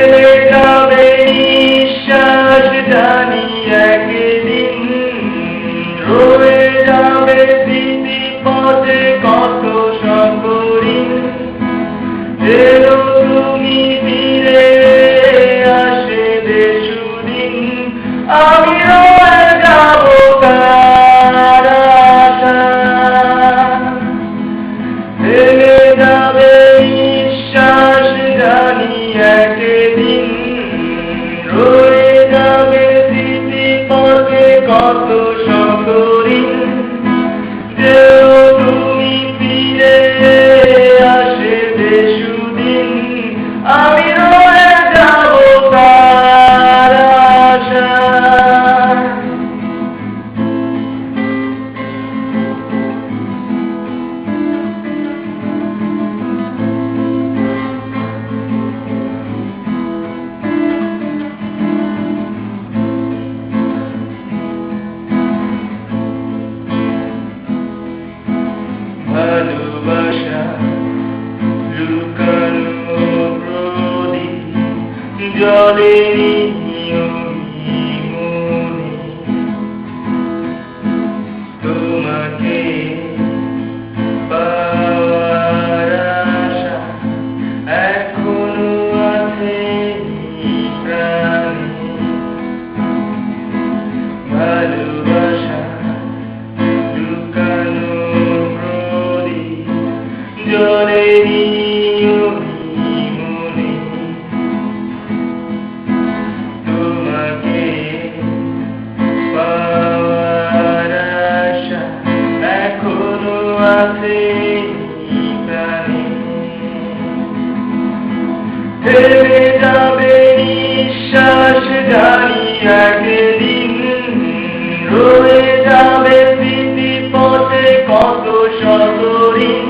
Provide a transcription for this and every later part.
থেমে যাবে নিঃশ্বাস জানি একদিন, রয়ে যাবে স্মৃতিপথে কত সকরিন। যেন তুমি ফিরে আসবে সুদিন, আমি রয়ে যাব কার আশায়। থেমে যাবে নিঃশ্বাস জানি একদিন, রয়ে যাবে স্মৃতিপথে কত সকরিন। যেন তুমি ফিরে আসবে সুদিন, আমি রয়ে যাব কার আশায়। ভালোবাসা লুকানো প্রদীপ জলে মনে, তোমাকে পাওয়ার আশা এখনো আছে প্রাণে। ভালোবাসা লুকানো প্রদীপ জলে মনে, তোমাকে পাওয়ার আশা এখনো আছে প্রাণে। থেমে যাবে নিঃশ্বাস জানি একদিন, রয়ে যাবে স্মৃতিপথে কত সকরিন।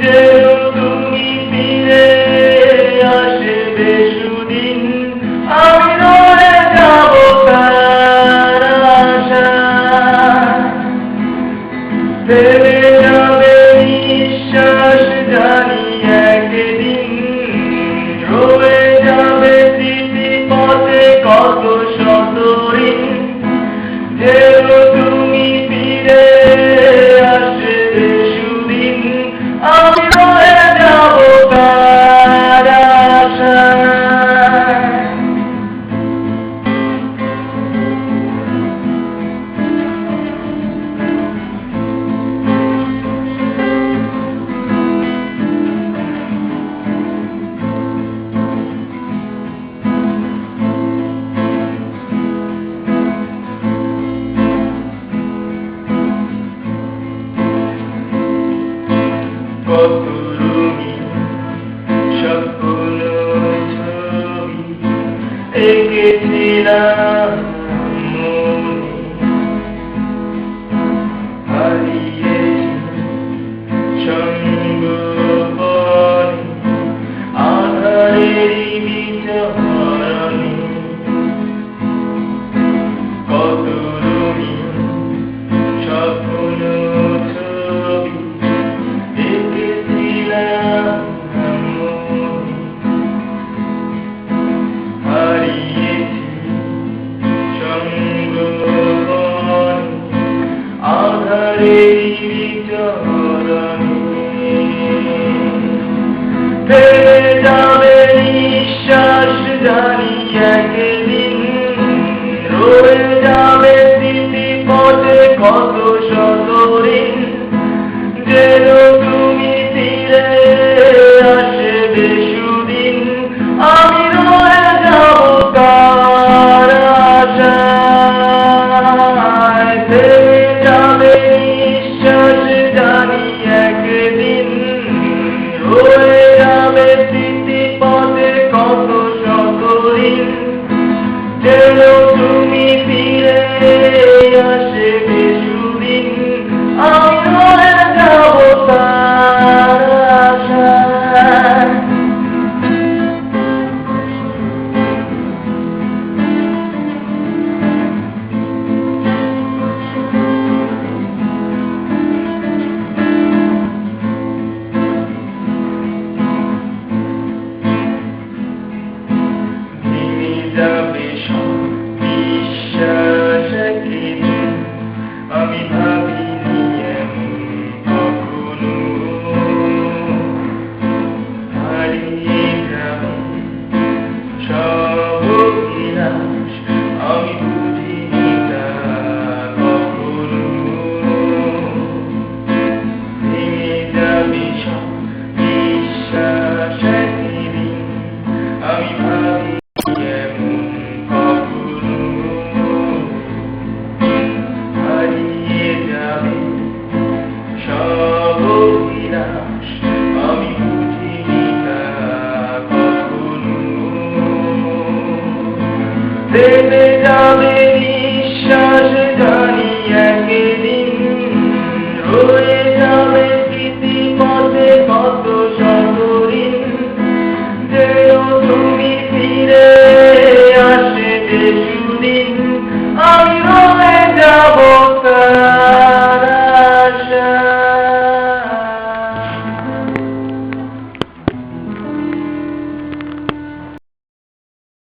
যেন তুমি ফিরে আসবে সুদিন, আমি রয়ে যাব কার আশায়। থেমে যাবে নিঃশ্বাস জানি একদিন, রয়ে যাবে স্মৃতিপথে কত সকরিন। যেন তুমি ফিরে আসবে সুদিন, আমি রয়ে যাব কার আশায়। কত রঙিন স্বপ্ন ছবি এঁকেছিলাম মনে, হারিয়েছি সঙ্গপনে আঁধারেরই বিচরণে। কত রঙিন স্বপ্ন ছবি এঁকেছিলাম মনে, হারিয়েছি সঙ্গপনে আঁধারেরই বিচরণে। থেমে যাবে নিঃশ্বাস জানি একদিন, রয়ে যাবে স্মৃতিপথে কত সকরিন। যেন তুমি ফিরে আসবে সুদিন, আমি রয়ে যাব কার আশায়। থেমে যাবে নিঃশ্বাস জানি একদিন, রয়ে যাবে স্মৃতিপথে কত সকরিন। যেন তুমি ফিরে আসবে সুদিন, সব অভিলাষ আমি বুঝিনি তা কখনো। ভেঙে যাবে সব বিশ্বাস একদিন, আমি ভাবি এমন কখনো। হারিয়ে যাবে সব অভিলাষ আমি বুঝিনি তা কখনো। দেবে যাবে নিঃশ্বাস জানি